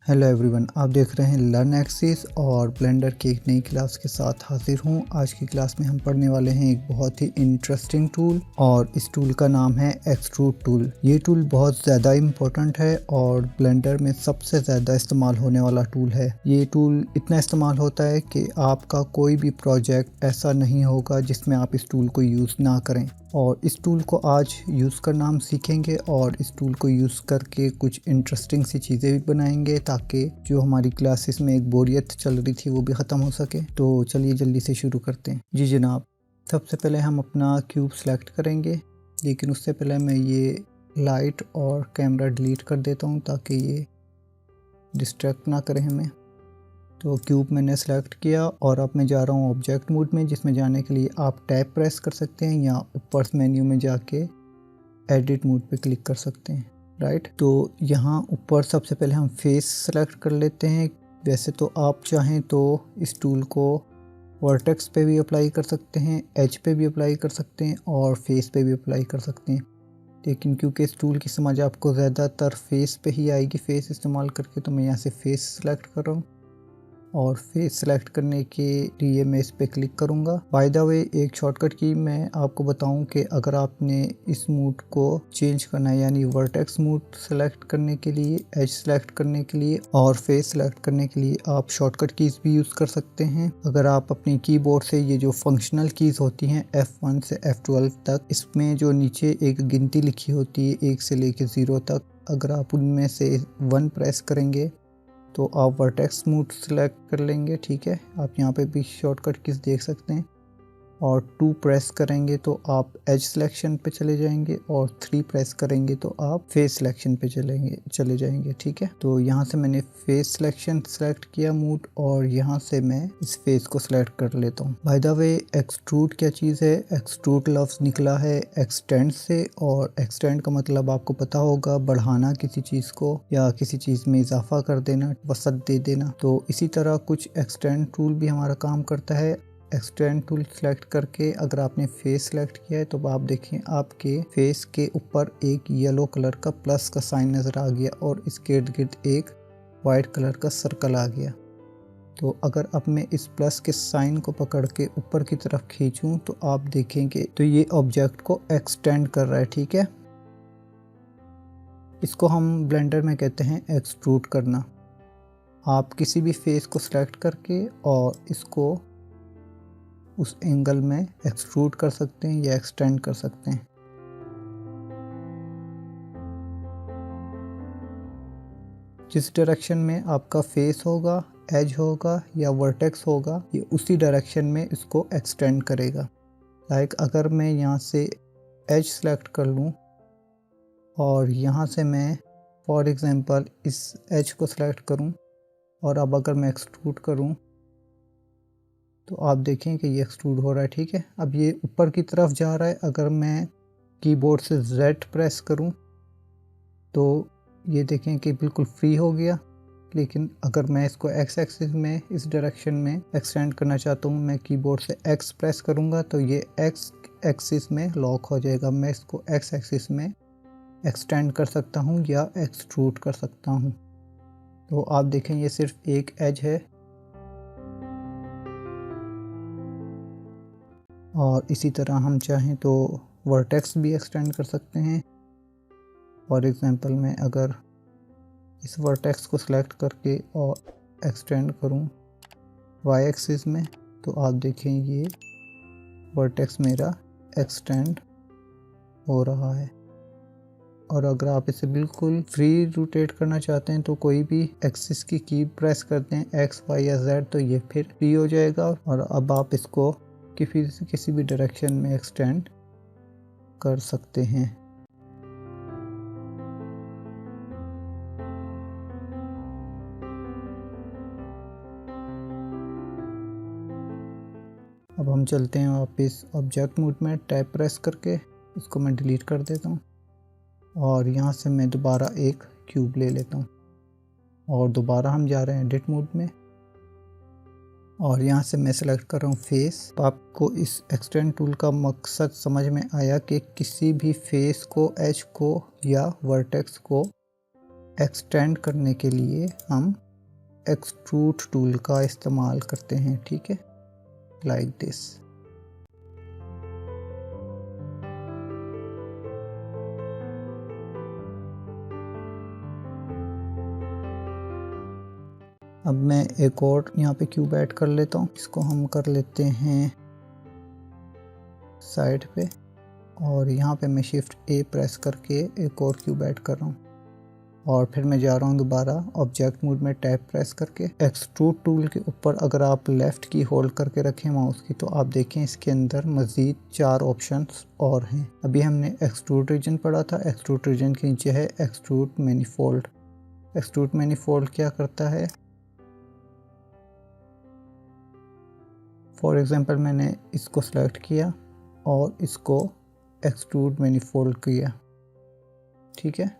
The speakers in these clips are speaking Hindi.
हेलो एवरीवन, आप देख रहे हैं लर्न एक्सिस और ब्लेंडर की एक नई क्लास के साथ हाजिर हूं। आज की क्लास में हम पढ़ने वाले हैं एक बहुत ही इंटरेस्टिंग टूल और इस टूल का नाम है एक्सट्रूड टूल। ये टूल बहुत ज़्यादा इम्पोर्टेंट है और ब्लेंडर में सबसे ज़्यादा इस्तेमाल होने वाला टूल है। ये टूल इतना इस्तेमाल होता है कि आपका कोई भी प्रोजेक्ट ऐसा नहीं होगा जिसमें आप इस टूल को यूज़ ना करें। और इस टूल को आज यूज़ करना हम सीखेंगे और इस टूल को यूज़ करके कुछ इंटरेस्टिंग सी चीज़ें भी बनाएंगे ताकि जो हमारी क्लासेस में एक बोरियत चल रही थी वो भी ख़त्म हो सके। तो चलिए जल्दी से शुरू करते हैं। जी जनाब, सबसे पहले हम अपना क्यूब सेलेक्ट करेंगे, लेकिन उससे पहले मैं ये लाइट और कैमरा डिलीट कर देता हूँ ताकि ये डिस्ट्रैक्ट ना करें हमें। तो क्यूब मैंने सेलेक्ट किया और अब मैं जा रहा हूँ ऑब्जेक्ट मोड में, जिसमें जाने के लिए आप टैब प्रेस कर सकते हैं या ऊपर मेन्यू में जाके एडिट मोड पे क्लिक कर सकते हैं। राइट, तो यहाँ ऊपर सबसे पहले हम फेस सेलेक्ट कर लेते हैं। वैसे तो आप चाहें तो इस टूल को वर्टेक्स पे भी अप्लाई कर सकते हैं, एज पे भी अप्लाई कर सकते हैं और फेस पे भी अप्लाई कर सकते हैं, लेकिन क्योंकि इस टूल की समझ आपको ज़्यादातर फेस पे ही आएगी फेस इस्तेमाल करके, तो मैं यहाँ से फेस सेलेक्ट कर रहा हूँ और फेस सेलेक्ट करने के लिए मैं इस पे क्लिक करूंगा। बाय द वे, एक शॉर्टकट की मैं आपको बताऊं कि अगर आपने इस मूड को चेंज करना है, यानी वर्टेक्स मूड सेलेक्ट करने के लिए, एज सेलेक्ट करने के लिए और फेस सेलेक्ट करने के लिए आप शॉर्टकट कीज भी यूज़ कर सकते हैं। अगर आप अपनी कीबोर्ड से ये जो फंक्शनल कीज होती हैं F1 से F12 तक, इसमें जो नीचे एक गिनती लिखी होती है 1 से लेकर 0 तक, अगर आप उनमें से 1 प्रेस करेंगे तो आप वर्टेक्स मूड सेलेक्ट कर लेंगे। ठीक है, आप यहाँ पे भी शॉर्टकट कीज देख सकते हैं। और 2 प्रेस करेंगे तो आप एज सिलेक्शन पे चले जाएंगे और 3 प्रेस करेंगे तो आप फेस सिलेक्शन पे चले जाएंगे। ठीक है, तो यहाँ से मैंने फेस सिलेक्शन सेलेक्ट किया मूड और यहाँ से मैं इस फेस को सिलेक्ट कर लेता हूँ। बाय द वे, एक्सट्रूड क्या चीज़ है? एक्सट्रूड लफ्ज़ निकला है एक्सटेंड से, और एक्सटेंड का मतलब आपको पता होगा बढ़ाना किसी चीज़ को या किसी चीज़ में इजाफा कर देना, वसअत दे देना। तो इसी तरह कुछ एक्सटेंड टूल भी हमारा काम करता है। एक्सटेंड टूल सेलेक्ट करके अगर आपने फेस सेलेक्ट किया है तो आप देखें आपके फेस के ऊपर एक येलो कलर का प्लस का साइन नज़र आ गया और इसके इर्द गिर्द एक वाइट कलर का सर्कल आ गया। तो अगर अब मैं इस प्लस के साइन को पकड़ के ऊपर की तरफ खींचूं तो आप देखेंगे तो ये ऑब्जेक्ट को एक्सटेंड कर रहा है। ठीक है, इसको हम ब्लेंडर में कहते हैं एक्सट्रूड करना। आप किसी भी फेस को सिलेक्ट करके और इसको उस एंगल में एक्सट्रूड कर सकते हैं या एक्सटेंड कर सकते हैं। जिस डायरेक्शन में आपका फेस होगा, एज होगा या वर्टेक्स होगा, ये उसी डायरेक्शन में इसको एक्सटेंड करेगा। लाइक अगर मैं यहाँ से एज सेलेक्ट कर लूँ और यहाँ से मैं फॉर एग्जांपल इस एज को सिलेक्ट करूँ और अब अगर मैं एक्सट्रूड करूँ तो आप देखें कि ये एक्सट्रूड हो रहा है। ठीक है, अब ये ऊपर की तरफ जा रहा है। अगर मैं कीबोर्ड से Z प्रेस करूं तो ये देखें कि बिल्कुल फ्री हो गया, लेकिन अगर मैं इसको X एक्सिस में इस डायरेक्शन में एक्सटेंड करना चाहता हूं, मैं कीबोर्ड से X प्रेस करूंगा तो ये X एक्सिस में लॉक हो जाएगा। मैं इसको X एक्सिस में एक्सटेंड कर सकता हूं या एक्सट्रूड कर सकता हूं। तो आप देखें ये सिर्फ एक एज है और इसी तरह हम चाहें तो वर्टेक्स भी एक्सटेंड कर सकते हैं। फॉर एग्जांपल मैं अगर इस वर्टेक्स को सिलेक्ट करके और एक्सटेंड करूं Y एक्सिस में तो आप देखें ये वर्टेक्स मेरा एक्सटेंड हो रहा है। और अगर आप इसे बिल्कुल फ्री रोटेट करना चाहते हैं तो कोई भी एक्सिस की की प्रेस करते हैं X, Y या Z तो ये फिर फ्री हो जाएगा और अब आप इसको किसी भी डायरेक्शन में एक्सटेंड कर सकते हैं। अब हम चलते हैं वापस ऑब्जेक्ट मोड में, टैब प्रेस करके इसको मैं डिलीट कर देता हूँ और यहाँ से मैं दोबारा एक क्यूब ले लेता हूँ और दोबारा हम जा रहे हैं एडिट मोड में और यहाँ से मैं सेलेक्ट कर रहा हूँ फेस। आपको इस एक्सटेंड टूल का मकसद समझ में आया कि किसी भी फेस को, एज को या वर्टेक्स को एक्सटेंड करने के लिए हम एक्सट्रूड टूल का इस्तेमाल करते हैं, ठीक है, लाइक दिस। अब मैं एक और यहाँ पे क्यूब ऐड कर लेता हूँ। इसको हम कर लेते हैं साइड पे, और यहाँ पे मैं शिफ्ट ए प्रेस करके एक और क्यूब ऐड कर रहा हूँ। और फिर मैं जा रहा हूँ दोबारा ऑब्जेक्ट मोड में टैब प्रेस करके एक्सट्रूड टूल के ऊपर अगर आप लेफ़्ट की होल्ड करके रखें माउस की, तो आप देखें इसके अंदर मज़ीद 4 ऑप्शंस और हैं। अभी हमने एक्सट्रूड रीजन पढ़ा था, एक्सट्रूड रीजन के नीचे है एक्सट्रूड मैनीफोल्ड। एक्सट्रूड मैनीफोल्ड क्या करता है? फॉर एग्जांपल मैंने इसको सेलेक्ट किया और इसको एक्सट्रूड मैनीफोल्ड किया, ठीक है।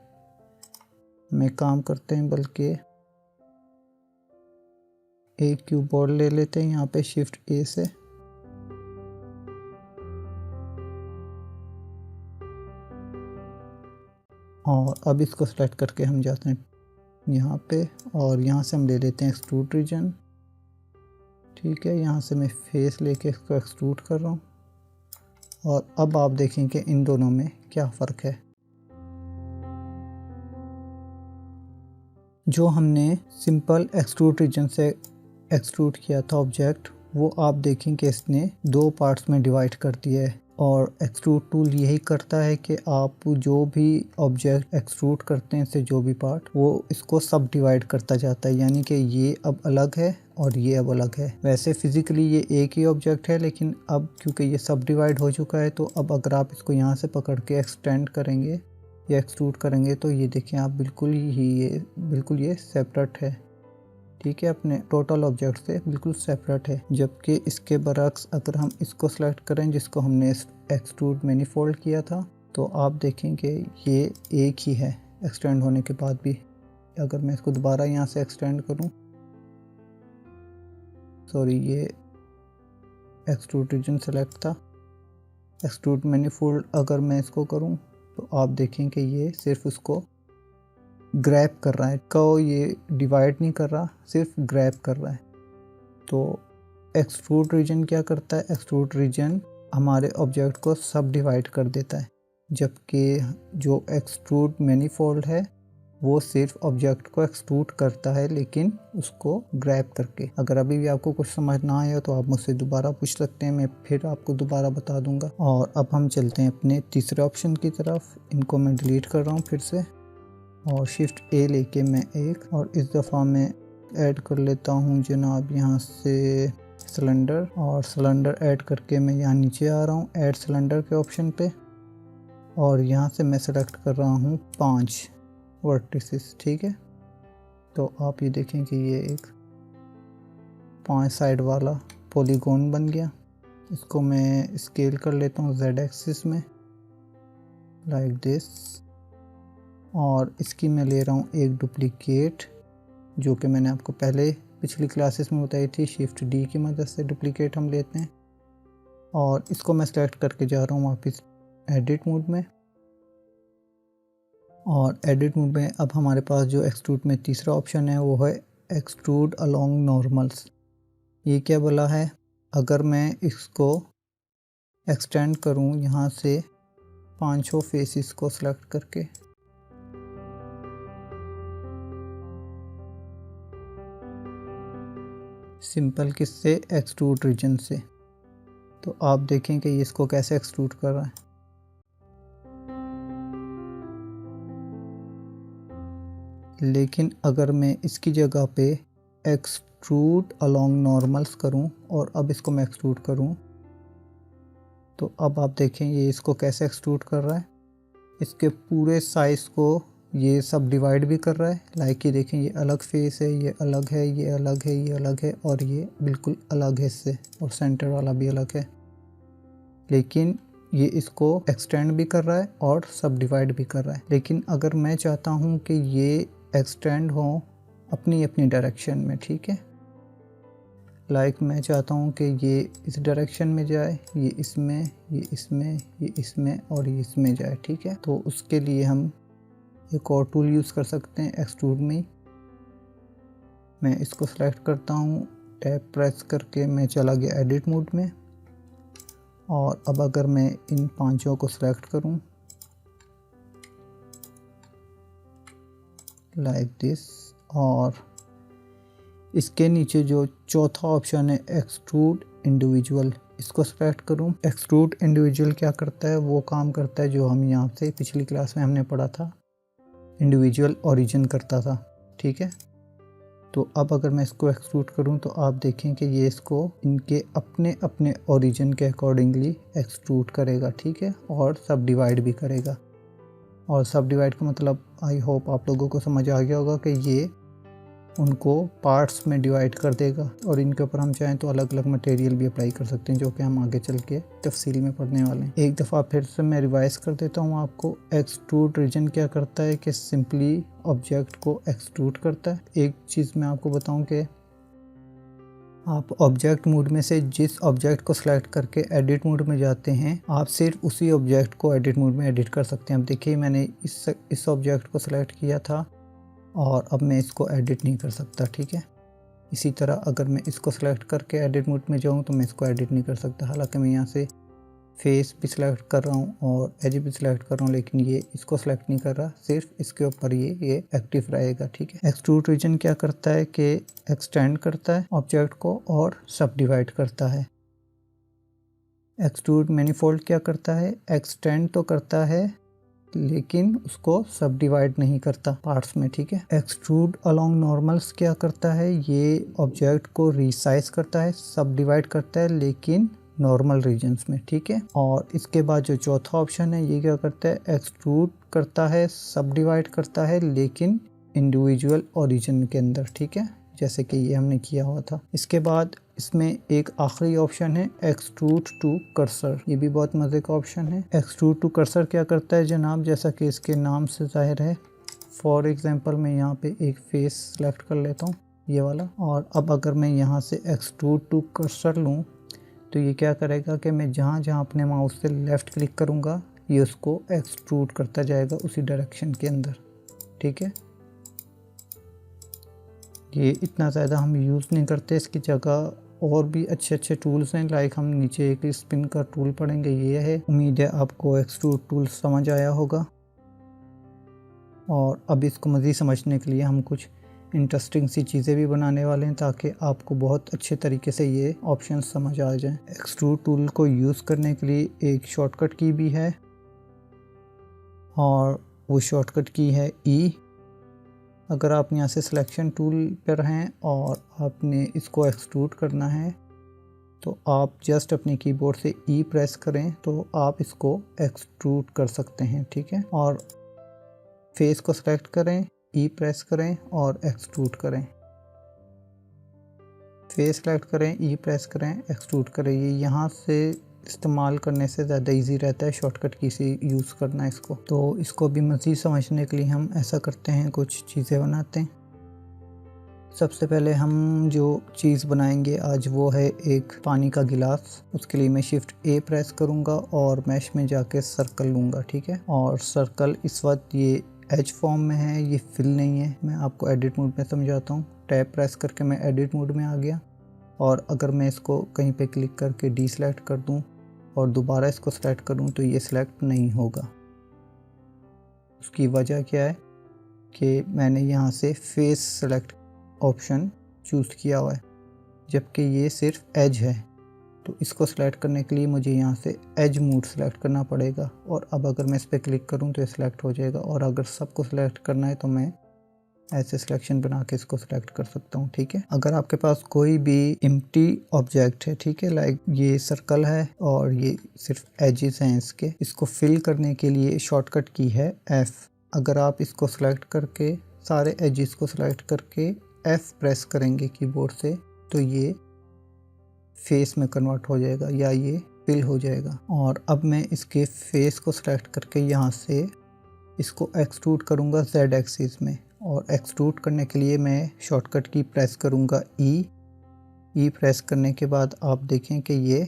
मैं काम करते हैं, बल्कि एक क्यूब और ले लेते हैं यहाँ पे शिफ्ट ए से, और अब इसको सेलेक्ट करके हम जाते हैं यहाँ पे, और यहाँ से हम ले लेते हैं एक्सट्रूड रीजन, ठीक है। यहाँ से मैं फेस लेके इसको एक्सट्रूड कर रहा हूँ, और अब आप देखें कि इन दोनों में क्या फ़र्क है। जो हमने सिंपल एक्सट्रूड रीजन से एक्सट्रूड किया था ऑब्जेक्ट, वो आप देखें कि इसने 2 पार्ट्स में डिवाइड कर दिया है। और एक्सट्रूड टूल यही करता है कि आप जो भी ऑब्जेक्ट एक्सट्रूड करते हैं इससे जो भी पार्ट, वो इसको सब डिवाइड करता जाता है, यानी कि ये अब अलग है और ये अब अलग है। वैसे फिजिकली ये एक ही ऑब्जेक्ट है, लेकिन अब क्योंकि ये सब डिवाइड हो चुका है, तो अब अगर आप इसको यहाँ से पकड़ के एक्सटेंड करेंगे या एक्सट्रूड करेंगे, तो ये देखें आप बिल्कुल ये सेपरेट है, ठीक है, अपने टोटल ऑब्जेक्ट से बिल्कुल सेपरेट है। जबकि इसके बरक्स अगर हम इसको सेलेक्ट करें जिसको हमने एक्सट्रूड मैनीफोल्ड किया था, तो आप देखें कि ये एक ही है एक्सटेंड होने के बाद भी। अगर मैं इसको दोबारा यहाँ से एक्सटेंड करूँ, सॉरी, ये एक्सट्रूड रीजन सेलेक्ट था, एक्सट्रूड मैनीफोल्ड अगर मैं इसको करूँ, तो आप देखें कि ये सिर्फ उसको ग्रैब कर रहा है, को ये डिवाइड नहीं कर रहा, सिर्फ ग्रैब कर रहा है। तो एक्सट्रूड रीजन क्या करता है? एक्सट्रूड रीजन हमारे ऑब्जेक्ट को सब डिवाइड कर देता है, जबकि जो एक्सट्रूड मैनीफोल्ड है वो सिर्फ ऑब्जेक्ट को एक्सट्रूड करता है, लेकिन उसको ग्रैब करके। अगर अभी भी आपको कुछ समझ ना आया तो आप मुझसे दोबारा पूछ सकते हैं, मैं फिर आपको दोबारा बता दूंगा। और अब हम चलते हैं अपने तीसरे ऑप्शन की तरफ। इनको मैं डिलीट कर रहा हूँ फिर से, और शिफ्ट ए लेके मैं एक और इस दफ़ा मैं ऐड कर लेता हूँ जनाब यहाँ से सिलेंडर, और सिलेंडर ऐड करके मैं यहाँ नीचे आ रहा हूँ ऐड सिलेंडर के ऑप्शन पे, और यहाँ से मैं सेलेक्ट कर रहा हूँ 5 वर्टिसेस, ठीक है। तो आप ये देखें कि ये एक 5 साइड वाला पॉलीगॉन बन गया। इसको मैं स्केल कर लेता हूँ Z एक्सिस में, लाइक दिस, और इसकी मैं ले रहा हूँ एक डुप्लीकेट, जो कि मैंने आपको पहले पिछली क्लासेस में बताई थी, शिफ्ट डी की मदद से डुप्लीकेट हम लेते हैं। और इसको मैं सेलेक्ट करके जा रहा हूँ वापस एडिट मोड में, और एडिट मोड में अब हमारे पास जो एक्सट्रूड में तीसरा ऑप्शन है वो है एक्सट्रूड अलोंग नॉर्मल्स। ये क्या बोला है? अगर मैं इसको एक्सटेंड करूँ यहाँ से 5 फेसिस को सेलेक्ट करके, सिंपल किससे? एक्सट्रूड रीजन से, तो आप देखें कि ये इसको कैसे एक्सट्रूड कर रहा है। लेकिन अगर मैं इसकी जगह पे एक्सट्रूड अलोंग नॉर्मल्स करूं और अब इसको मैं एक्सट्रूड करूं, तो अब आप देखें ये इसको कैसे एक्सट्रूड कर रहा है। इसके पूरे साइज़ को ये सब डिवाइड भी कर रहा है, लाइक ये देखें ये अलग फेस है, ये अलग है, ये अलग है, ये अलग है, और ये बिल्कुल अलग है इससे, और सेंटर वाला भी अलग है। लेकिन ये इसको एक्सटेंड भी कर रहा है और सब डिवाइड भी कर रहा है। लेकिन अगर मैं चाहता हूँ कि ये एक्सटेंड हो अपनी अपनी डायरेक्शन में, ठीक है, लाइक मैं चाहता हूँ कि ये इस डायरेक्शन में जाए, ये इसमें, ये इसमें, ये इसमें और ये इसमें जाए, ठीक है। तो उसके लिए हम एक और टूल यूज़ कर सकते हैं एक्सट्रूड में। मैं इसको सेलेक्ट करता हूँ, टैब प्रेस करके मैं चला गया एडिट मोड में। और अब अगर मैं इन पांचों को सेलेक्ट करूँ लाइक दिस, और इसके नीचे जो चौथा ऑप्शन है एक्सट्रूड इंडिविजुअल, इसको सेलेक्ट करूं। एक्सट्रूड इंडिविजुअल क्या करता है, वो काम करता है जो हम यहाँ से पिछली क्लास में हमने पढ़ा था, इंडिविजुअल ओरिजिन करता था। ठीक है, तो अब अगर मैं इसको एक्सट्रूड करूं तो आप देखें कि ये इसको इनके अपने अपने ओरिजिन के अकॉर्डिंगली एक्सट्रूड करेगा। ठीक है, और सब डिवाइड भी करेगा। और सब डिवाइड का मतलब आई होप आप लोगों को समझ आ गया होगा कि ये उनको पार्ट्स में डिवाइड कर देगा, और इनके ऊपर हम चाहें तो अलग अलग मटेरियल भी अप्लाई कर सकते हैं, जो कि हम आगे चल के तफसीली में पढ़ने वाले हैं। एक दफ़ा फिर से मैं रिवाइज कर देता हूँ आपको। एक्सट्रूड रीजन क्या करता है कि सिंपली ऑब्जेक्ट को एक्सट्रूड करता है। एक चीज़ मैं आपको बताऊँ कि आप ऑब्जेक्ट मोड में से जिस ऑब्जेक्ट को सिलेक्ट करके एडिट मोड में जाते हैं, आप सिर्फ उसी ऑब्जेक्ट को एडिट मोड में एडिट कर सकते हैं। अब देखिए मैंने इस ऑब्जेक्ट को सिलेक्ट किया था और अब मैं इसको एडिट नहीं कर सकता। ठीक है, इसी तरह अगर मैं इसको सिलेक्ट करके एडिट मोड में जाऊँ तो मैं इसको एडिट नहीं कर सकता। हालांकि मैं यहाँ से फेस भी सिलेक्ट कर रहा हूँ और एज भी सिलेक्ट कर रहा हूँ, लेकिन ये इसको सिलेक्ट नहीं कर रहा, सिर्फ इसके ऊपर ये एक्टिव रहेगा। ठीक है, एक्सट्रूड रीजन क्या करता है कि एक्सटेंड करता है ऑब्जेक्ट को और सब डिवाइड करता है। एक्सट्रूड मैनीफोल्ड क्या करता है, एक्सटेंड तो करता है लेकिन उसको सब डिवाइड नहीं करता पार्ट्स में। ठीक है, एक्सट्रूड अलोंग नॉर्मल्स क्या करता है, ये ऑब्जेक्ट को रिसाइज करता है, सब डिवाइड करता है लेकिन नॉर्मल रीजन्स में। ठीक है, और इसके बाद जो चौथा ऑप्शन है ये क्या करता है, एक्सट्रूड करता है, सब डिवाइड करता है लेकिन इंडिविजुअल ओरिजिन के अंदर। ठीक है, जैसे कि ये हमने किया हुआ था। इसके बाद इसमें एक आखिरी ऑप्शन है एक्सट्रूड टू कर्सर, ये भी बहुत मज़े का ऑप्शन है। एक्सट्रूड टू कर्सर क्या करता है जनाब, जैसा कि इसके नाम से जाहिर है। फॉर एग्जांपल मैं यहाँ पे एक फेस सेलेक्ट कर लेता हूँ, ये वाला, और अब अगर मैं यहाँ से एक्सट्रूड टू कर्सर लूँ तो ये क्या करेगा कि मैं जहाँ जहाँ अपने माउस से लेफ़्ट क्लिक करूँगा ये उसको एक्सट्रूड करता जाएगा उसी डायरेक्शन के अंदर। ठीक है, ये इतना ज़्यादा हम यूज़ नहीं करते, इसकी जगह और भी अच्छे अच्छे टूल्स हैं। लाइक हम नीचे एक स्पिन का टूल पढ़ेंगे, ये है। उम्मीद है आपको एक्सट्रूड टूल समझ आया होगा, और अब इसको मज़ीद समझने के लिए हम कुछ इंटरेस्टिंग सी चीज़ें भी बनाने वाले हैं ताकि आपको बहुत अच्छे तरीके से ये ऑप्शन समझ आ जाए। एक्सट्रूड टूल को यूज़ करने के लिए एक शॉर्टकट की भी है, और वो शॉर्टकट की है ई। अगर आप यहाँ से सिलेक्शन टूल पर हैं और आपने इसको एक्सट्रूड करना है तो आप जस्ट अपने कीबोर्ड से ई प्रेस करें तो आप इसको एक्सट्रूड कर सकते हैं। ठीक है, और फेस को सिलेक्ट करें, ई प्रेस करें और एक्सट्रूड करें। फेस सेलेक्ट करें, ई प्रेस करें, एक्सट्रूड करें। ये यहाँ से इस्तेमाल करने से ज़्यादा इजी रहता है शॉर्टकट की से यूज़ करना इसको। तो इसको भी मज़ीद समझने के लिए हम ऐसा करते हैं, कुछ चीज़ें बनाते हैं। सबसे पहले हम जो चीज़ बनाएंगे आज वो है एक पानी का गिलास। उसके लिए मैं शिफ्ट ए प्रेस करूँगा और मैश में जाके सर्कल लूँगा। ठीक है, और सर्कल इस वक्त ये एज फॉर्म में है, ये फिल नहीं है। मैं आपको एडिट मोड में समझाता हूँ। टैब प्रेस करके मैं एडिट मोड में आ गया, और अगर मैं इसको कहीं पे क्लिक करके डी सेलेक्ट कर दूँ और दोबारा इसको सेलेक्ट करूँ तो ये सिलेक्ट नहीं होगा। उसकी वजह क्या है कि मैंने यहाँ से फेस सेलेक्ट ऑप्शन चूज़ किया हुआ है, जबकि ये सिर्फ एज है। तो इसको सेलेक्ट करने के लिए मुझे यहाँ से एज मोड सेलेक्ट करना पड़ेगा, और अब अगर मैं इस पर क्लिक करूँ तो ये सिलेक्ट हो जाएगा। और अगर सबको सिलेक्ट करना है तो मैं ऐसे सिलेक्शन बना के इसको सिलेक्ट कर सकता हूँ। ठीक है, अगर आपके पास कोई भी एम्प्टी ऑब्जेक्ट है, ठीक है, लाइक ये सर्कल है और ये सिर्फ एजेस हैं इसके, इसको फिल करने के लिए शॉर्टकट की है F। अगर आप इसको सिलेक्ट करके सारे एजेस को सिलेक्ट करके F प्रेस करेंगे कीबोर्ड से तो ये फेस में कन्वर्ट हो जाएगा या ये फिल हो जाएगा। और अब मैं इसके फेस को सिलेक्ट करके यहाँ से इसको एक्सट्रूड करूँगा Z एक्सिस में, और एक्सट्रूड करने के लिए मैं शॉर्टकट की प्रेस करूँगा ई प्रेस करने के बाद आप देखें कि ये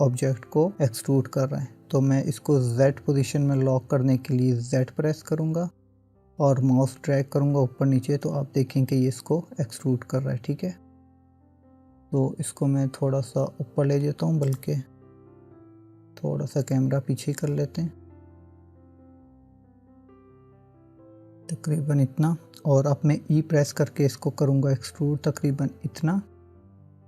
ऑब्जेक्ट को एक्सट्रूड कर रहा है। तो मैं इसको Z पोजीशन में लॉक करने के लिए Z प्रेस करूँगा और माउस ड्रैग करूँगा ऊपर नीचे, तो आप देखेंगे कि ये इसको एक्सट्रूड कर रहा है। ठीक है, तो इसको मैं थोड़ा सा ऊपर ले जाता हूँ, बल्कि थोड़ा सा कैमरा पीछे कर लेते हैं, तकरीबन इतना। और अब मैं E प्रेस करके इसको करूँगा एक्सट्रूड तकरीबन इतना।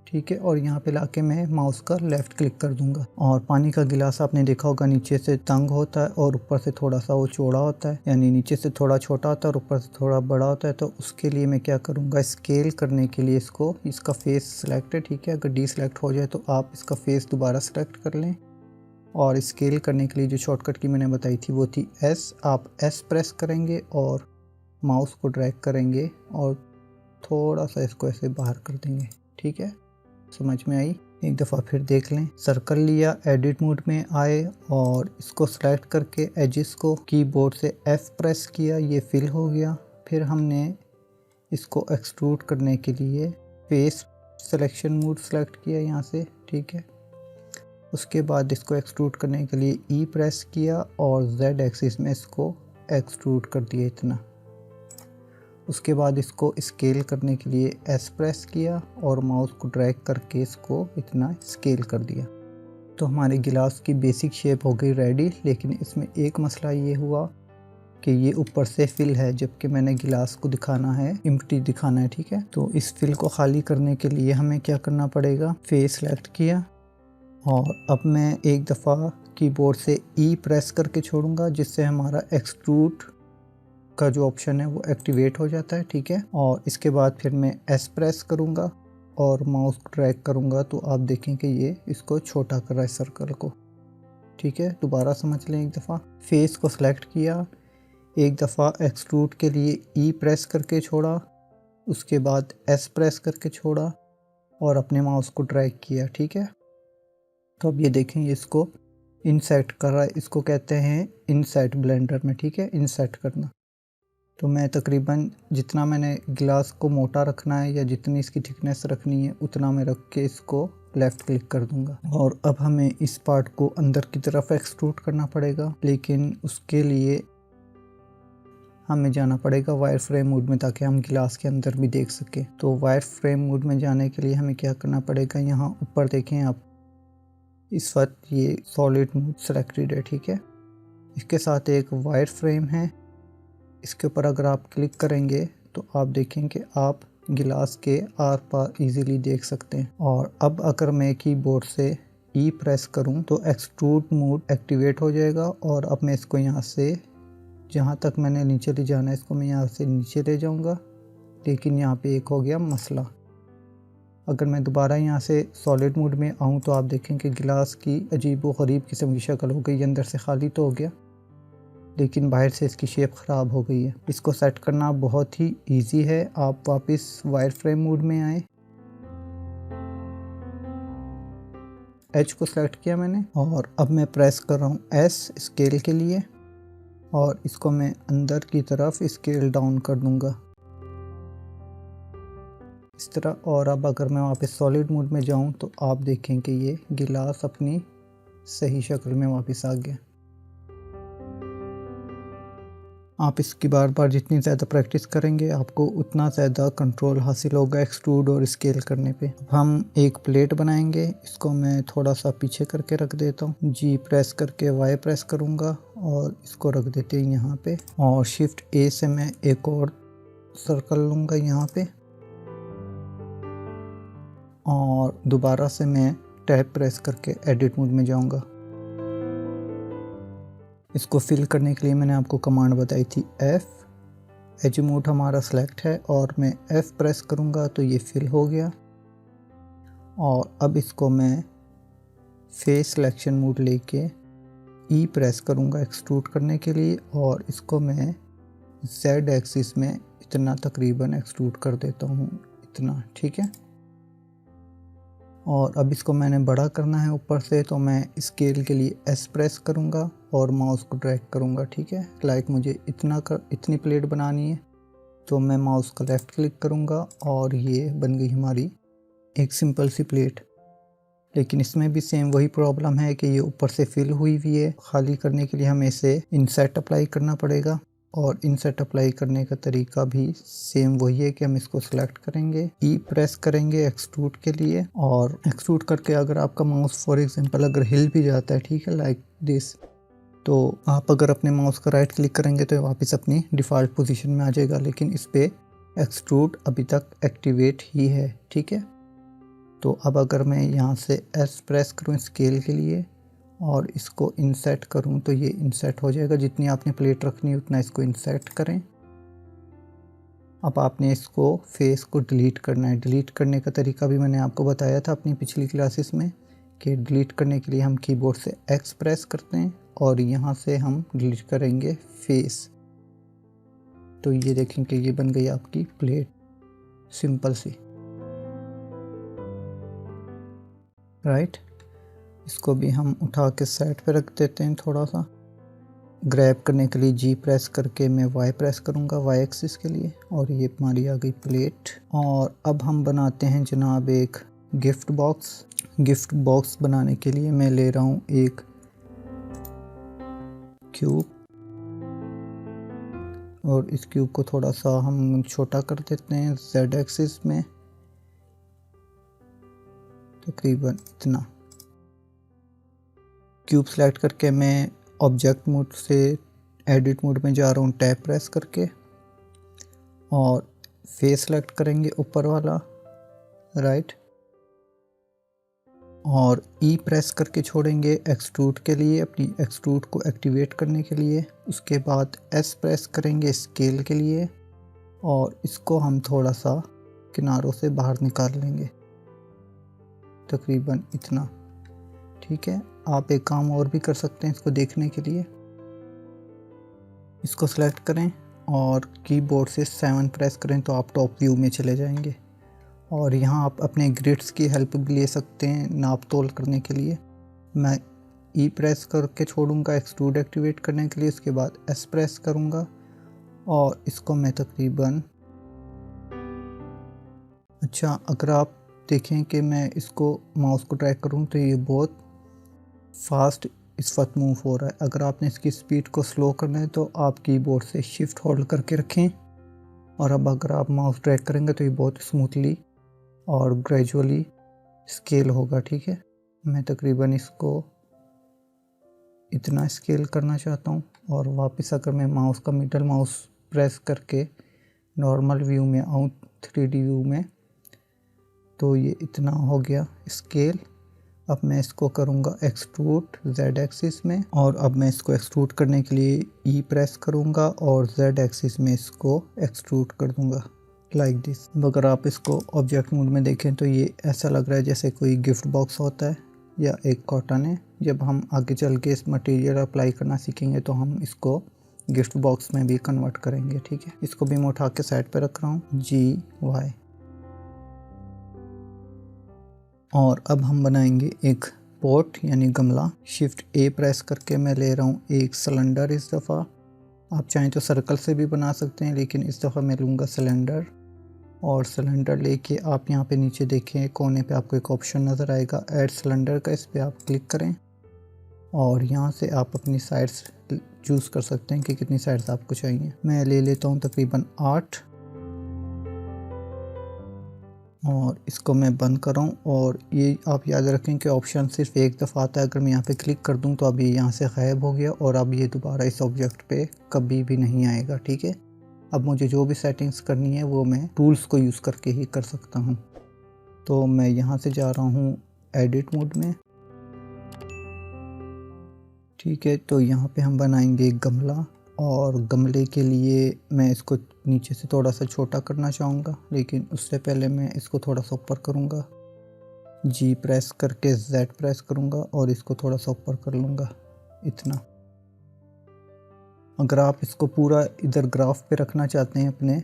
ठीक है, और यहाँ पे लाके मैं माउस का लेफ़्ट क्लिक कर दूंगा। और पानी का गिलास आपने देखा होगा नीचे से तंग होता है और ऊपर से थोड़ा सा वो चौड़ा होता है, यानी नीचे से थोड़ा छोटा होता है और ऊपर से थोड़ा बड़ा होता है। तो उसके लिए मैं क्या करूँगा, स्केल करने के लिए इसका फेस सिलेक्ट है। ठीक है, अगर डी सिलेक्ट हो जाए तो आप इसका फेस दोबारा सेलेक्ट कर लें। और स्केल करने के लिए जो शॉर्टकट की मैंने बताई थी वो थी S। आप S प्रेस करेंगे और माउस को ड्रैग करेंगे और थोड़ा सा इसको ऐसे बाहर कर देंगे। ठीक है, समझ में आई? एक दफ़ा फिर देख लें। सर्कल लिया, एडिट मोड में आए और इसको सेलेक्ट करके एजेस को कीबोर्ड से F प्रेस किया, ये फिल हो गया। फिर हमने इसको एक्सट्रूड करने के लिए फेस सिलेक्शन मोड सेलेक्ट किया यहाँ से। ठीक है, उसके बाद इसको एक्सट्रूड करने के लिए E प्रेस किया और Z एक्सिस में इसको एक्सट्रूड कर दिया इतना। उसके बाद इसको स्केल करने के लिए S प्रेस किया और माउस को ड्रैग करके इसको इतना स्केल कर दिया। तो हमारे गिलास की बेसिक शेप हो गई रेडी। लेकिन इसमें एक मसला ये हुआ कि ये ऊपर से फिल है, जबकि मैंने गिलास को दिखाना है एम्प्टी दिखाना है। ठीक है, तो इस फिल को खाली करने के लिए हमें क्या करना पड़ेगा, फेस सेलेक्ट किया और अब मैं एक दफ़ा कीबोर्ड से E प्रेस करके छोड़ूंगा, जिससे हमारा एक्सट्रूड का जो ऑप्शन है वो एक्टिवेट हो जाता है। ठीक है, और इसके बाद फिर मैं S प्रेस करूंगा और माउस ड्रैग करूंगा, तो आप देखें कि ये इसको छोटा कर रहा है सर्कल को। ठीक है, दोबारा समझ लें एक दफ़ा। फेस को सिलेक्ट किया, एक दफ़ा एक्सट्रूड के लिए E प्रेस करके छोड़ा, उसके बाद S प्रेस करके छोड़ा और अपने माउस को ड्रैग किया। ठीक है, तो अब ये देखें ये इसको इनसेट कर रहा है, इसको कहते हैं इनसेट ब्लेंडर में। ठीक है, इनसेट करना। तो मैं तकरीबन जितना मैंने गिलास को मोटा रखना है या जितनी इसकी थिकनेस रखनी है उतना मैं रख के इसको लेफ़्ट क्लिक कर दूंगा। और अब हमें इस पार्ट को अंदर की तरफ एक्सट्रूड करना पड़ेगा, लेकिन उसके लिए हमें जाना पड़ेगा वायर फ्रेम मोड में, ताकि हम गिलास के अंदर भी देख सकें। तो वायर फ्रेम मोड में जाने के लिए हमें क्या करना पड़ेगा, यहाँ ऊपर देखें आप, इस वक्त ये सॉलिड मोड सेलेक्टेड है। ठीक है, इसके साथ एक वायर फ्रेम है, इसके ऊपर अगर आप क्लिक करेंगे तो आप देखें कि आप गिलास के आर पार इजीली देख सकते हैं। और अब अगर मैं कीबोर्ड से E प्रेस करूं तो एक्सट्रूड मोड एक्टिवेट हो जाएगा। और अब मैं इसको यहाँ से जहाँ तक मैंने नीचे ले जाना है इसको मैं यहाँ से नीचे ले जाऊँगा। लेकिन यहाँ पे एक हो गया मसला, अगर मैं दोबारा यहाँ से सॉलिड मोड में आऊँ तो आप देखें कि गिलास की अजीब व गरीब किस्म की शक्ल हो गई। अंदर से खाली तो हो गया, लेकिन बाहर से इसकी शेप ख़राब हो गई है। इसको सेट करना बहुत ही इजी है। आप वापस वायर फ्रेम मोड में आए, H को सेलेक्ट किया मैंने और अब मैं प्रेस कर रहा हूँ S स्केल के लिए और इसको मैं अंदर की तरफ स्केल डाउन कर दूंगा इस तरह। और अब अगर मैं वापस सॉलिड मोड में जाऊँ तो आप देखें कि ये गिलास अपनी सही शक्ल में वापस आ गया। आप इसकी बार बार जितनी ज़्यादा प्रैक्टिस करेंगे आपको उतना ज़्यादा कंट्रोल हासिल होगा एक्सट्रूड और स्केल करने पे। अब हम एक प्लेट बनाएंगे, इसको मैं थोड़ा सा पीछे करके रख देता हूँ। G प्रेस करके Y प्रेस करूँगा और इसको रख देते हैं यहाँ पे। और शिफ्ट A से मैं एक और सर्कल लूँगा यहाँ पे और दोबारा से मैं टैब प्रेस करके एडिट मोड में जाऊँगा। इसको फिल करने के लिए मैंने आपको कमांड बताई थी F। एज मोड हमारा सेलेक्ट है और मैं F प्रेस करूँगा तो ये फिल हो गया। और अब इसको मैं फेस सिलेक्शन मोड लेके E प्रेस करूँगा एक्सट्रूड करने के लिए और इसको मैं Z एक्सिस में इतना तकरीबन एक्सट्रूड कर देता हूँ, इतना। ठीक है, और अब इसको मैंने बड़ा करना है ऊपर से, तो मैं स्केल के लिए S प्रेस करूँगा और माउस को ड्रैग करूँगा। ठीक है, लाइक मुझे इतनी प्लेट बनानी है तो मैं माउस का लेफ़्ट क्लिक करूँगा और ये बन गई हमारी एक सिंपल सी प्लेट। लेकिन इसमें भी सेम वही प्रॉब्लम है कि ये ऊपर से फिल हुई हुई है। खाली करने के लिए हमें इसे इनसेट अप्लाई करना पड़ेगा, और इनसेट अप्लाई करने का तरीका भी सेम वही है कि हम इसको सिलेक्ट करेंगे, ई प्रेस करेंगे एक्सट्रूड के लिए, और एक्सट्रूड करके अगर आपका माउस फॉर एग्जांपल अगर हिल भी जाता है, ठीक है, लाइक दिस, तो आप अगर अपने माउस का राइट क्लिक करेंगे तो वापस अपनी डिफ़ॉल्ट पोजीशन में आ जाएगा, लेकिन इस पे एक्सट्रूड अभी तक एक्टिवेट ही है, ठीक है। तो अब अगर मैं यहाँ से एस प्रेस करूँ स्केल के लिए और इसको इंसर्ट करूँ तो ये इंसर्ट हो जाएगा। जितनी आपने प्लेट रखनी है उतना इसको इंसर्ट करें। अब आपने इसको फेस को डिलीट करना है। डिलीट करने का तरीका भी मैंने आपको बताया था अपनी पिछली क्लासेस में कि डिलीट करने के लिए हम कीबोर्ड से एक्स प्रेस करते हैं और यहाँ से हम डिलीट करेंगे फेस। तो ये देखें कि ये बन गई आपकी प्लेट, सिंपल सी, राइट। इसको भी हम उठा के साइड पे रख देते हैं। थोड़ा सा ग्रैब करने के लिए जी प्रेस करके मैं वाई प्रेस करूँगा वाई एक्सिस के लिए, और ये हमारी आ गई प्लेट। और अब हम बनाते हैं जनाब एक गिफ्ट बॉक्स। गिफ्ट बॉक्स बनाने के लिए मैं ले रहा हूँ एक क्यूब, और इस क्यूब को थोड़ा सा हम छोटा कर देते हैं जेड एक्सिस में, तकरीबन इतना। क्यूब सेलेक्ट करके मैं ऑब्जेक्ट मोड से एडिट मोड में जा रहा हूँ, टैब प्रेस करके, और फेस सेलेक्ट करेंगे ऊपर वाला, राइट, और ई प्रेस करके छोड़ेंगे एक्सट्रूड के लिए, अपनी एक्सट्रूड को एक्टिवेट करने के लिए। उसके बाद एस प्रेस करेंगे स्केल के लिए, और इसको हम थोड़ा सा किनारों से बाहर निकाल लेंगे, तकरीबन इतना, ठीक है। आप एक काम और भी कर सकते हैं इसको देखने के लिए। इसको सेलेक्ट करें और कीबोर्ड से 7 प्रेस करें तो आप टॉप व्यू में चले जाएंगे, और यहाँ आप अपने ग्रिड्स की हेल्प भी ले सकते हैं नाप तोल करने के लिए। मैं ई प्रेस करके छोड़ूंगा एक्सट्रूड एक्टिवेट करने के लिए, उसके बाद एस प्रेस करूँगा और इसको मैं तकरीबन, अच्छा अगर आप देखें कि मैं इसको माउस को ड्रैग करूँ तो ये बहुत फास्ट इस वक्त मूव हो रहा है। अगर आपने इसकी स्पीड को स्लो करना है तो आप कीबोर्ड से शिफ्ट होल्ड करके रखें, और अब अगर आप माउस ड्रैग करेंगे तो ये बहुत स्मूथली और ग्रेजुअली स्केल होगा, ठीक है। मैं तकरीबन इसको इतना स्केल करना चाहता हूँ, और वापस अगर मैं माउस का मिडल माउस प्रेस करके नॉर्मल व्यू में आऊँ 3D व्यू में, तो ये इतना हो गया स्केल। अब मैं इसको करूँगा एक्सट्रूड जेड एक्सिस में, और अब मैं इसको एक्सट्रूड करने के लिए ई प्रेस करूँगा और जेड एक्सिस में इसको एक्सट्रूड कर दूँगा लाइक दिस। अगर आप इसको ऑब्जेक्ट मोड में देखें तो ये ऐसा लग रहा है जैसे कोई गिफ्ट बॉक्स होता है या एक कॉटन है। जब हम आगे चल के इस मटेरियल अप्लाई करना सीखेंगे तो हम इसको गिफ्ट बॉक्स में भी कन्वर्ट करेंगे, ठीक है। इसको भी मैं उठा के साइड पे रख रहा हूँ, जी वाई। और अब हम बनाएंगे एक पॉट यानी गमला। शिफ्ट ए प्रेस करके मैं ले रहा हूँ एक सिलेंडर। इस दफ़ा आप चाहें तो सर्कल से भी बना सकते हैं, लेकिन इस दफ़ा मैं लूँगा सिलेंडर। और सिलेंडर लेके आप यहाँ पे नीचे देखें कोने पे आपको एक ऑप्शन नज़र आएगा ऐड सिलेंडर का, इस पर आप क्लिक करें, और यहाँ से आप अपनी साइड्स चूज़ कर सकते हैं कि कितनी साइड्स आपको चाहिए। मैं ले लेता हूँ तकरीबन 8, और इसको मैं बंद कर रहा हूँ। और ये आप याद रखें कि ऑप्शन सिर्फ एक दफ़ा आता है। अगर मैं यहाँ पे क्लिक कर दूँ तो अब ये यहाँ से गायब हो गया, और अब ये दोबारा इस ऑब्जेक्ट पे कभी भी नहीं आएगा, ठीक है। अब मुझे जो भी सेटिंग्स करनी है वो मैं टूल्स को यूज़ करके ही कर सकता हूँ। तो मैं यहाँ से जा रहा हूँ एडिट मोड में, ठीक है। तो यहाँ पे हम बनाएंगे गमला, और गमले के लिए मैं इसको नीचे से थोड़ा सा छोटा करना चाहूँगा, लेकिन उससे पहले मैं इसको थोड़ा सा ऊपर करूँगा। जी प्रेस करके जेड प्रेस करूँगा और इसको थोड़ा सा ऊपर कर लूँगा, इतना। अगर आप इसको पूरा इधर ग्राफ पे रखना चाहते हैं अपने,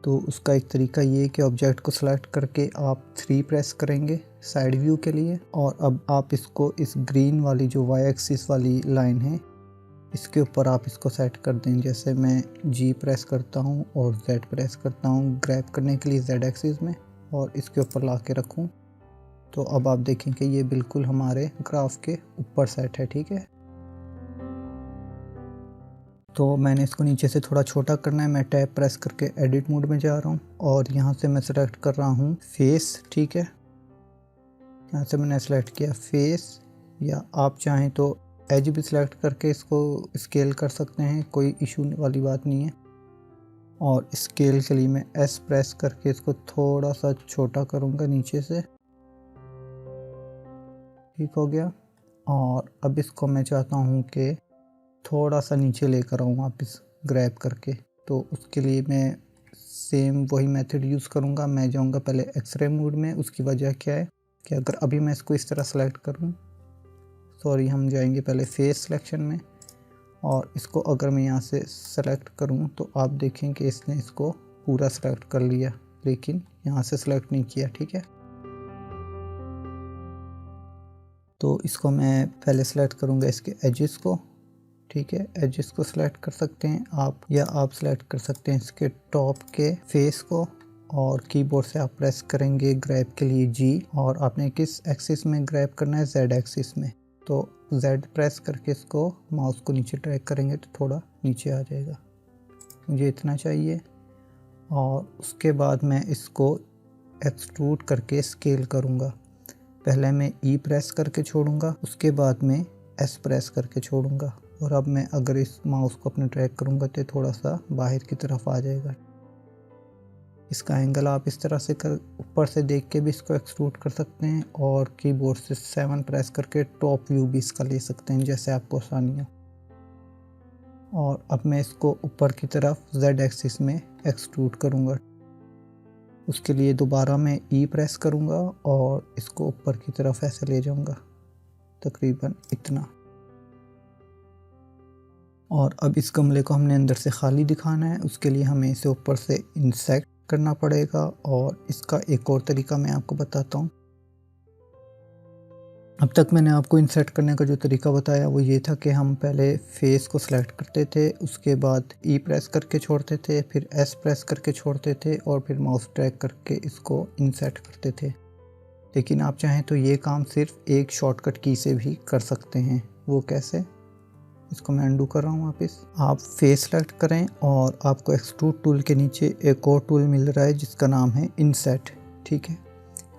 तो उसका एक तरीका ये है कि ऑब्जेक्ट को सेलेक्ट करके आप 3 प्रेस करेंगे साइड व्यू के लिए, और अब आप इसको इस ग्रीन वाली जो वाई एक्सिस वाली लाइन है इसके ऊपर आप इसको सेट कर दें। जैसे मैं जी प्रेस करता हूँ और जेड प्रेस करता हूँ ग्रैब करने के लिए जेड एक्सिस में, और इसके ऊपर ला के रखूँ तो अब आप देखें कि ये बिल्कुल हमारे ग्राफ के ऊपर सेट है, ठीक है। तो मैंने इसको नीचे से थोड़ा छोटा करना है। मैं टैब प्रेस करके एडिट मोड में जा रहा हूँ और यहाँ से मैं सेलेक्ट कर रहा हूँ फेस, ठीक है। यहाँ से मैंने सेलेक्ट किया फेस, या आप चाहें तो एज भी सिलेक्ट करके इसको स्केल कर सकते हैं, कोई इशू वाली बात नहीं है। और स्केल के लिए मैं एस प्रेस करके इसको थोड़ा सा छोटा करूँगा नीचे से, ठीक हो गया। और अब इसको मैं चाहता हूँ कि थोड़ा सा नीचे लेकर आऊँ वापस ग्रैब करके। तो उसके लिए मैं सेम वही मेथड यूज़ करूँगा। मैं जाऊँगा पहले एक्सरे मोड में। उसकी वजह क्या है कि अगर अभी मैं इसको इस तरह सेलेक्ट करूँ, सॉरी, हम जाएंगे पहले फेस सिलेक्शन में, और इसको अगर मैं यहाँ से सेलेक्ट करूँ तो आप देखें कि इसने इसको पूरा सेलेक्ट कर लिया, लेकिन यहाँ से सेलेक्ट नहीं किया, ठीक है। तो इसको मैं पहले सेलेक्ट करूँगा इसके एजेस को, ठीक है। एजेस को सिलेक्ट कर सकते हैं आप, या आप सिलेक्ट कर सकते हैं इसके टॉप के फेस को, और कीबोर्ड से आप प्रेस करेंगे ग्रैब के लिए जी, और आपने किस एक्सिस में ग्रैब करना है, जेड एक्सिस में। तो जेड प्रेस करके इसको माउस को नीचे ड्रैग करेंगे तो थोड़ा नीचे आ जाएगा, मुझे इतना चाहिए। और उसके बाद मैं इसको एक्सट्रूड करके स्केल करूँगा। पहले मैं ई प्रेस करके छोड़ूंगा, उसके बाद में एस प्रेस करके छोड़ूंगा। और अब मैं अगर इस माउस को अपने ट्रैक करूंगा तो थोड़ा सा बाहर की तरफ आ जाएगा। इसका एंगल आप इस तरह से ऊपर से देख के भी इसको एक्सट्रूड कर सकते हैं, और कीबोर्ड से 7 प्रेस करके टॉप व्यू भी इसका ले सकते हैं, जैसे आपको आसानी हो। और अब मैं इसको ऊपर की तरफ जेड एक्सिस में एक्सट्रूड करूंगा। उसके लिए दोबारा मैं ई प्रेस करूंगा और इसको ऊपर की तरफ ऐसे ले जाऊंगा, तकरीबन इतना। और अब इस गमले को हमने अंदर से खाली दिखाना है, उसके लिए हमें इसे ऊपर से इंसेक्ट करना पड़ेगा। और इसका एक और तरीका मैं आपको बताता हूँ। अब तक मैंने आपको इंसर्ट करने का जो तरीका बताया वो ये था कि हम पहले फेस को सिलेक्ट करते थे, उसके बाद ई प्रेस करके छोड़ते थे, फिर एस प्रेस करके छोड़ते थे, और फिर माउस ड्रैग करके इसको इंसर्ट करते थे। लेकिन आप चाहें तो ये काम सिर्फ एक शॉर्टकट की से भी कर सकते हैं। वो कैसे, इसको मैं अंडू कर रहा हूँ वापस। आप फेस सेलेक्ट करें और आपको एक्सट्रूड टूल के नीचे एक और टूल मिल रहा है जिसका नाम है इनसेट, ठीक है।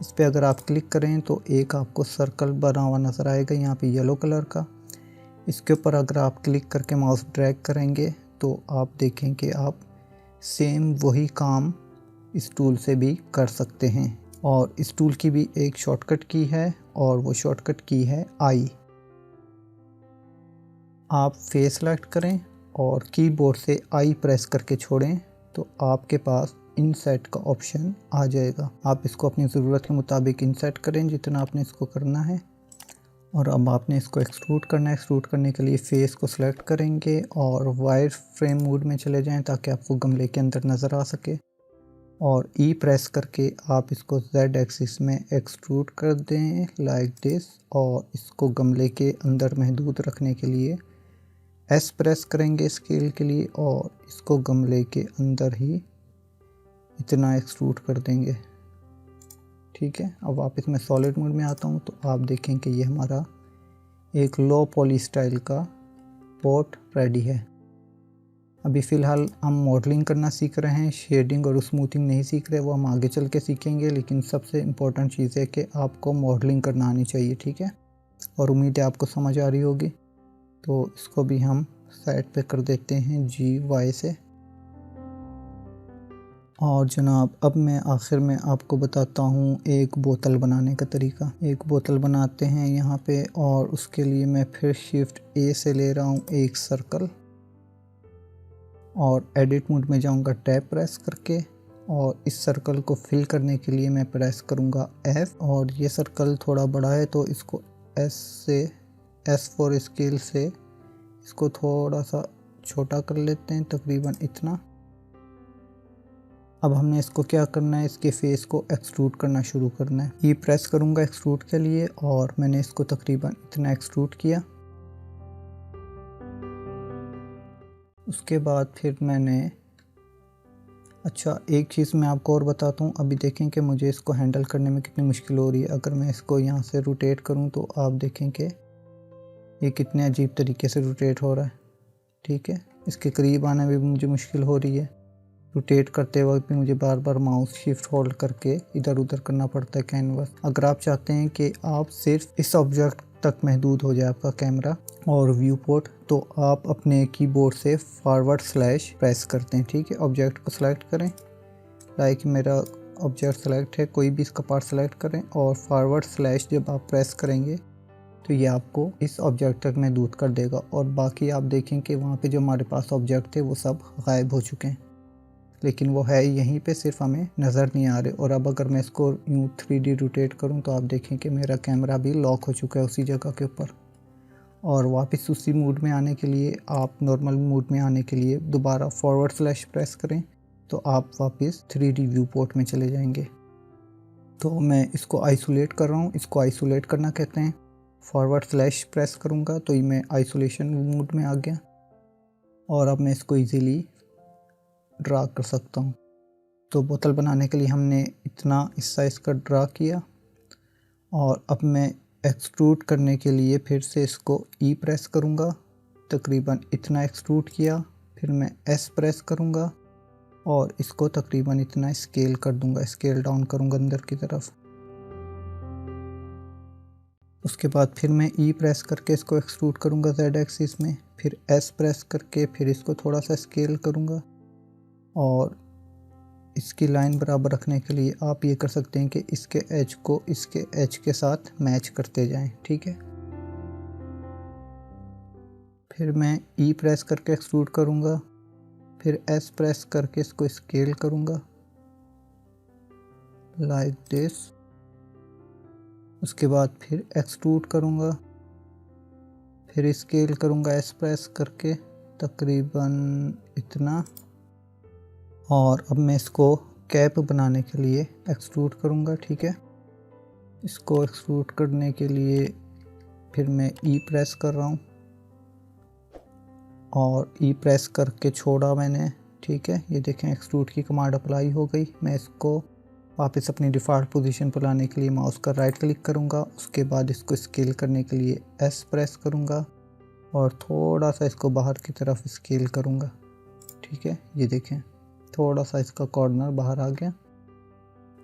इस पर अगर आप क्लिक करें तो एक आपको सर्कल बना हुआ नज़र आएगा यहाँ पे येलो कलर का। इसके ऊपर अगर आप क्लिक करके माउस ड्रैग करेंगे तो आप देखें कि आप सेम वही काम इस टूल से भी कर सकते हैं। और इस टूल की भी एक शॉर्टकट की है, और वो शॉर्टकट की है आई। आप फेस सेलेक्ट करें और कीबोर्ड से आई प्रेस करके छोड़ें तो आपके पास इनसेट का ऑप्शन आ जाएगा। आप इसको अपनी ज़रूरत के मुताबिक इनसेट करें जितना आपने इसको करना है। और अब आपने इसको एक्सट्रूड करना है। एक्सट्रूड करने के लिए फेस को सिलेक्ट करेंगे और वायर फ्रेम मोड में चले जाएं ताकि आपको गमले के अंदर नज़र आ सके। और ई प्रेस करके आप इसको जेड एक्सिस में एक्सट्रूड कर दें लाइक दिस। और इसको गमले के अंदर महदूद रखने के लिए एस प्रेस करेंगे स्केल के लिए, और इसको गमले के अंदर ही इतना एक्सट्रूड कर देंगे, ठीक है। अब वापस मैं सॉलिड मोड में आता हूँ तो आप देखें कि ये हमारा एक लो पॉली स्टाइल का पॉट रेडी है। अभी फ़िलहाल हम मॉडलिंग करना सीख रहे हैं, शेडिंग और स्मूथिंग नहीं सीख रहे, वो हम आगे चल के सीखेंगे। लेकिन सबसे इम्पोर्टेंट चीज़ है कि आपको मॉडलिंग करना आनी चाहिए, ठीक है। और उम्मीद है आपको समझ आ रही होगी। तो इसको भी हम साइड पे कर देते हैं जी वाई से। और जनाब अब मैं आखिर में आपको बताता हूँ एक बोतल बनाने का तरीका। एक बोतल बनाते हैं यहाँ पे, और उसके लिए मैं फिर शिफ्ट ए से ले रहा हूँ एक सर्कल, और एडिट मोड में जाऊँगा टैब प्रेस करके। और इस सर्कल को फिल करने के लिए मैं प्रेस करूँगा F। और ये सर्कल थोड़ा बड़ा है तो इसको एस फॉर स्केल से इसको थोड़ा सा छोटा कर लेते हैं, तकरीबन इतना। अब हमने इसको क्या करना है, इसके फेस को एक्सट्रूड करना शुरू करना है। ये प्रेस करूँगा एक्सट्रूड के लिए, और मैंने इसको तकरीबन इतना एक्सट्रूड किया। उसके बाद फिर मैंने अच्छा, एक चीज़ मैं आपको और बताता हूँ। अभी देखें कि मुझे इसको हैंडल करने में कितनी मुश्किल हो रही है। अगर मैं इसको यहाँ से रोटेट करूँ तो आप देखें कि ये कितने अजीब तरीके से रोटेट हो रहा है। ठीक है, इसके करीब आने में भी मुझे मुश्किल हो रही है। रोटेट करते वक्त भी मुझे बार बार माउस शिफ्ट होल्ड करके इधर उधर करना पड़ता है कैनवस। अगर आप चाहते हैं कि आप सिर्फ इस ऑब्जेक्ट तक महदूद हो जाए आपका कैमरा और व्यू पोर्ट, तो आप अपने कीबोर्ड से फॉरवर्ड स्लैश प्रेस करते हैं। ठीक है, ऑब्जेक्ट को सिलेक्ट करें, लाइक मेरा ऑब्जेक्ट सेलेक्ट है, कोई भी इसका पार्ट सेलेक्ट करें और फॉरवर्ड स्लैश जब आप प्रेस करेंगे तो ये आपको इस ऑब्जेक्ट तक महदूद कर देगा। और बाकी आप देखें कि वहाँ पे जो हमारे पास ऑब्जेक्ट थे वो सब गायब हो चुके हैं, लेकिन वो है यहीं पे, सिर्फ हमें नज़र नहीं आ रहे। और अब अगर मैं इसको यूँ 3D रोटेट करूँ तो आप देखें कि मेरा कैमरा भी लॉक हो चुका है उसी जगह के ऊपर। और वापस उसी मूड में आने के लिए, आप नॉर्मल मूड में आने के लिए दोबारा फॉरवर्ड स्लैश प्रेस करें तो आप वापस 3D व्यू पोर्ट में चले जाएंगे। तो मैं इसको आइसोलेट कर रहा हूँ, इसको आइसोलेट करना कहते हैं। फॉरवर्ड स्लैश प्रेस करूँगा तो ये मैं आइसोलेशन मूड में आ गया और अब मैं इसको इजीली ड्रा कर सकता हूँ। तो बोतल बनाने के लिए हमने इतना इस साइज़ का ड्रा किया और अब मैं एक्सट्रूड करने के लिए फिर से इसको ई प्रेस करूँगा, तकरीबन इतना एक्सट्रूड किया। फिर मैं एस प्रेस करूँगा और इसको तकरीबन इतना स्केल कर दूँगा, स्केल डाउन करूँगा अंदर की तरफ। उसके बाद फिर मैं ई प्रेस करके इसको एक्सट्रूड करूँगा जेड एक्सिस में, फिर एस प्रेस करके फिर इसको थोड़ा सा स्केल करूँगा। और इसकी लाइन बराबर रखने के लिए आप ये कर सकते हैं कि इसके एज को इसके एज के साथ मैच करते जाएं। ठीक है, फिर मैं ई प्रेस करके एक्सट्रूड करूँगा, फिर एस प्रेस करके इसको स्केल करूँगा लाइक दिस। उसके बाद फिर एक्सट्रूड करूँगा, फिर स्केल करूँगा एस प्रेस करके तकरीबन इतना। और अब मैं इसको कैप बनाने के लिए एक्सट्रूड करूँगा। ठीक है, इसको एक्सट्रूड करने के लिए फिर मैं ई प्रेस कर रहा हूँ और ई प्रेस करके छोड़ा मैंने। ठीक है, ये देखें एक्सट्रूड की कमांड अप्लाई हो गई। मैं इसको वापस अपनी डिफ़ॉल्ट पोजीशन पर लाने के लिए माउस का राइट क्लिक करूँगा। उसके बाद इसको स्केल करने के लिए एस प्रेस करूँगा और थोड़ा सा इसको बाहर की तरफ स्केल करूँगा। ठीक है, ये देखें थोड़ा सा इसका कॉर्नर बाहर आ गया।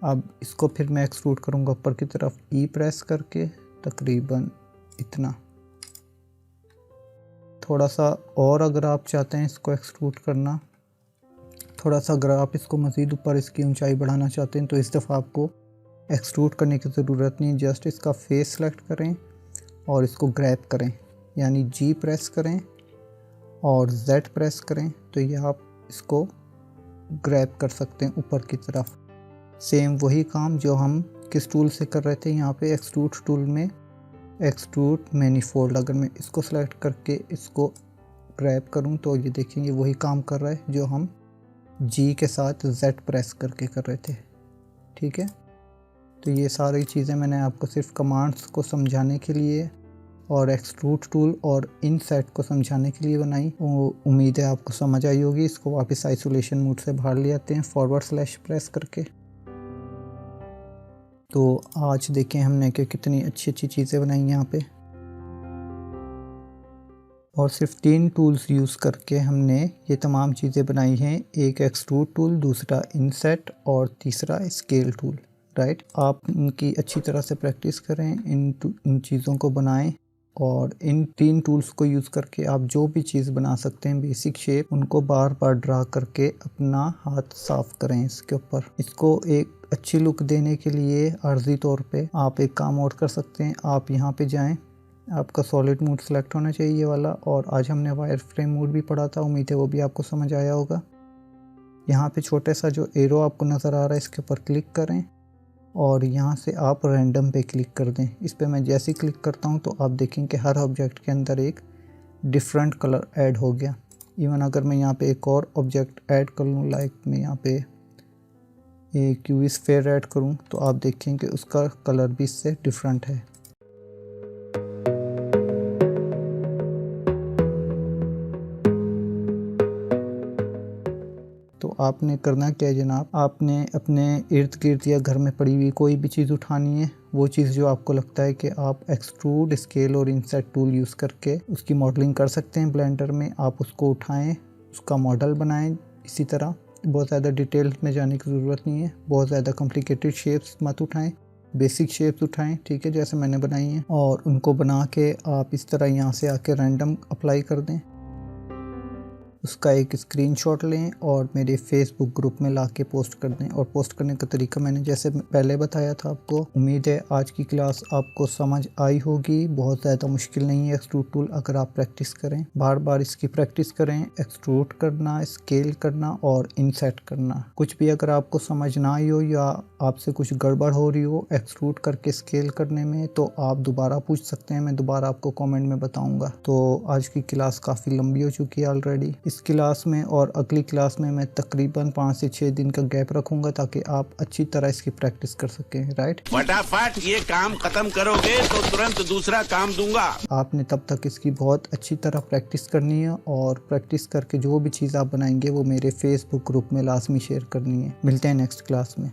अब इसको फिर मैं एक्सट्रूड करूँगा ऊपर की तरफ ई प्रेस करके तकरीबन इतना। थोड़ा सा और अगर आप चाहते हैं इसको एक्सट्रूड करना, थोड़ा सा अगर आप इसको मज़ीद ऊपर इसकी ऊंचाई बढ़ाना चाहते हैं तो इस दफ़ा आपको एक्सट्रूड करने की ज़रूरत नहीं, जस्ट इसका फेस सेलेक्ट करें और इसको ग्रैब करें, यानी जी प्रेस करें और जेड प्रेस करें तो ये आप इसको ग्रैब कर सकते हैं ऊपर की तरफ। सेम वही काम जो हम किस टूल से कर रहे थे, यहाँ पे एक्सट्रूड टूल में एक्सट्रूड मैनीफोल्ड, अगर मैं इसको सेलेक्ट करके इसको ग्रैब करूँ तो ये देखेंगे वही काम कर रहा है जो हम जी के साथ जेड प्रेस करके कर रहे थे। ठीक है, तो ये सारी चीज़ें मैंने आपको सिर्फ कमांड्स को समझाने के लिए और एक्सट्रूड टूल और इनसेट को समझाने के लिए बनाई। उम्मीद है आपको समझ आई होगी। इसको वापस आइसोलेशन मोड से बाहर ले आते हैं फॉरवर्ड स्लैश प्रेस करके। तो आज देखें हमने कि कितनी अच्छी अच्छी चीज़ें बनाई यहाँ पे, और सिर्फ 3 टूल्स यूज़ करके हमने ये तमाम चीज़ें बनाई हैं। एक एक्सट्रूड टूल, दूसरा इनसेट और तीसरा स्केल टूल। राइट, आप इनकी अच्छी तरह से प्रैक्टिस करें, इन चीज़ों को बनाएं और इन 3 टूल्स को यूज़ करके आप जो भी चीज़ बना सकते हैं बेसिक शेप, उनको बार बार ड्रा करके अपना हाथ साफ करें इसके ऊपर। इसको एक अच्छी लुक देने के लिए आर्जी तौर पे आप एक काम और कर सकते हैं। आप यहाँ पे जाएं, आपका सॉलिड मोड सेलेक्ट होना चाहिए ये वाला, और आज हमने वायर फ्रेम मोड भी पढ़ा था, उम्मीद है वो भी आपको समझ आया होगा। यहाँ पे छोटे सा जो एरो आपको नज़र आ रहा है इसके ऊपर क्लिक करें और यहाँ से आप रैंडम पे क्लिक कर दें। इस पे मैं जैसे ही क्लिक करता हूँ तो आप देखें कि हर ऑब्जेक्ट के अंदर एक डिफरेंट कलर ऐड हो गया। इवन अगर मैं यहाँ पे एक और ऑब्जेक्ट ऐड कर लूँ, लाइक मैं यहाँ पे एक क्यूब स्फीयर ऐड करूँ, तो आप देखें कि उसका कलर भी इससे डिफरेंट है। तो आपने करना क्या है जनाब, आपने अपने इर्द गिर्द या घर में पड़ी हुई कोई भी चीज़ उठानी है। वो चीज़ जो आपको लगता है कि आप एक्सट्रूड, स्केल और इंसेट टूल यूज़ करके उसकी मॉडलिंग कर सकते हैं ब्लेंडर में, आप उसको उठाएं, उसका मॉडल बनाएं। इसी तरह बहुत ज़्यादा डिटेल में जाने की ज़रूरत नहीं है, बहुत ज़्यादा कॉम्प्लिकेटेड शेप्स मत उठाएं, बेसिक शेप्स उठाएं, ठीक है, जैसे मैंने बनाई हैं। और उनको बना के आप इस तरह यहाँ से आके रैंडम अप्लाई कर दें। उसका एक स्क्रीनशॉट लें और मेरे फेसबुक ग्रुप में लाके पोस्ट कर दें। और पोस्ट करने का तरीका मैंने जैसे पहले बताया था आपको। उम्मीद है आज की क्लास आपको समझ आई होगी। बहुत ज़्यादा मुश्किल नहीं है एक्सट्रूड टूल, अगर आप प्रैक्टिस करें, बार बार इसकी प्रैक्टिस करें। एक्सट्रूड करना, स्केल करना और इनसेट करना। कुछ भी अगर आपको समझ ना आई हो या आपसे कुछ गड़बड़ हो रही हो एक्सट्रूड करके स्केल करने में, तो आप दोबारा पूछ सकते हैं, मैं दोबारा आपको कमेंट में बताऊंगा। तो आज की क्लास काफ़ी लंबी हो चुकी है ऑलरेडी। इस क्लास में और अगली क्लास में मैं तकरीबन 5 से 6 दिन का गैप रखूंगा ताकि आप अच्छी तरह इसकी प्रैक्टिस कर सकें। राइट, फटाफट ये काम खत्म करोगे तो तुरंत दूसरा काम दूंगा। आपने तब तक इसकी बहुत अच्छी तरह प्रैक्टिस करनी है और प्रैक्टिस करके जो भी चीज़ आप बनाएंगे वो मेरे फेसबुक ग्रुप में लाजमी शेयर करनी है। मिलते हैं नेक्स्ट क्लास में।